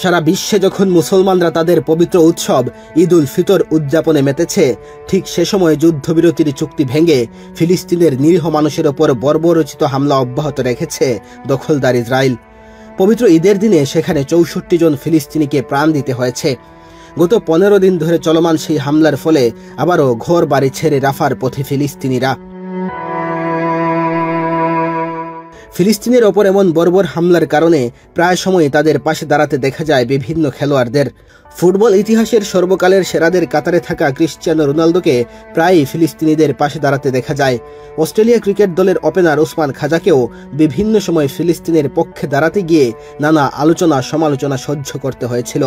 সারা বিশ্বে যখন মুসলমানরা তাদের পবিত্র উৎসব ঈদ উল ফিতর উদযাপনে মেতেছে, ঠিক সে সময় যুদ্ধবিরতির চুক্তি ভেঙে ফিলিস্তিনের নিরীহ মানুষের ওপর বর্বরচিত হামলা অব্যাহত রেখেছে দখলদার ইসরায়েল। পবিত্র ঈদের দিনে সেখানে ৬৪ জন ফিলিস্তিনিকে প্রাণ দিতে হয়েছে। গত ১৫ দিন ধরে চলমান সেই হামলার ফলে আবারও ঘর বাড়ি ছেড়ে রাফার পথে ফিলিস্তিনিরা। ফিলিস্তিনের ওপর এমন বর্বর হামলার কারণে প্রায় সময় তাদের পাশে দাঁড়াতে দেখা যায় বিভিন্ন খেলোয়াড়দের। ফুটবল ইতিহাসের সর্বকালের সেরাদের কাতারে থাকা ক্রিশ্চিয়ানো রোনালদোকে প্রায়ই ফিলিস্তিনিদের পাশে দাঁড়াতে দেখা যায়। অস্ট্রেলিয়া ক্রিকেট দলের ওপেনার ওসমান খাজাকেও বিভিন্ন সময় ফিলিস্তিনের পক্ষে দাঁড়াতে গিয়ে নানা আলোচনা সমালোচনা সহ্য করতে হয়েছিল।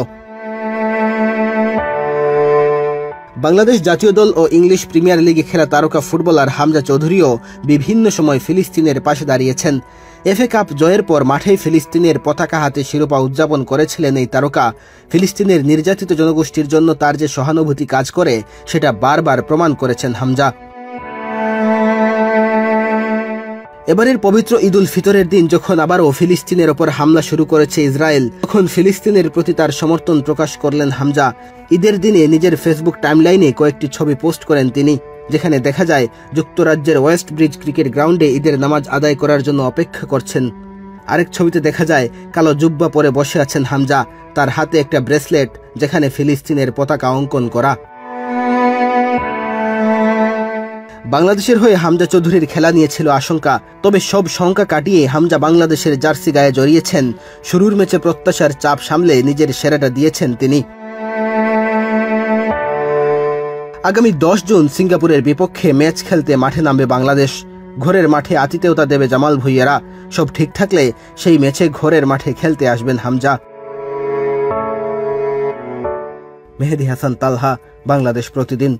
বাংলাদেশ জাতীয় দল ও ইংলিশ প্রিমিয়ার লিগে খেলা তারকা ফুটবলার হামজা চৌধুরীও বিভিন্ন সময় ফিলিস্তিনের পাশে দাঁড়িয়েছেন। এফএ কাপ জয়ের পর মাঠেই ফিলিস্তিনের পতাকা হাতে শিরোপা উদযাপন করেছিলেন এই তারকা। ফিলিস্তিনের নির্যাতিত জনগোষ্ঠীর জন্য তার যে সহানুভূতি কাজ করে সেটা বারবার প্রমাণ করেছেন হামজা। এবারের পবিত্র ঈদ উল ফিতরের দিন যখন আবারও ফিলিস্তিনের ওপর হামলা শুরু করেছে ইসরায়েল, তখন ফিলিস্তিনের প্রতি তার সমর্থন প্রকাশ করলেন হামজা। ঈদের দিনে নিজের ফেসবুক টাইমলাইনে কয়েকটি ছবি পোস্ট করেন তিনি, যেখানে দেখা যায় যুক্তরাজ্যের ওয়েস্ট ব্রিজ ক্রিকেট গ্রাউন্ডে ঈদের নামাজ আদায় করার জন্য অপেক্ষা করছেন। আরেক ছবিতে দেখা যায় কালো জুব্বা পরে বসে আছেন হামজা, তার হাতে একটা ব্রেসলেট যেখানে ফিলিস্তিনের পতাকা অঙ্কন করা। বাংলাদেশের হয়ে হামজা চৌধুরীর খেলা নিয়েছিল আশঙ্কা, তবে সব শঙ্কা কাটিয়ে হামজা বাংলাদেশের জার্সি গায়ে জড়িয়েছেন। শুরুর ম্যাচে প্রত্যাশার চাপ সামলে নিজের সেরাটা দিয়েছেন তিনি। আগামী 10 জুন সিঙ্গাপুরের বিপক্ষে ম্যাচ খেলতে মাঠে নামবে বাংলাদেশ। ঘরের মাঠে আতিথেয়তা দেবে জামাল ভুঁইয়ারা। সব ঠিক থাকলে সেই ম্যাচে ঘরের মাঠে খেলতে আসবেন হামজা। মেহেদী হাসান তালহা, বাংলাদেশ প্রতিদিন।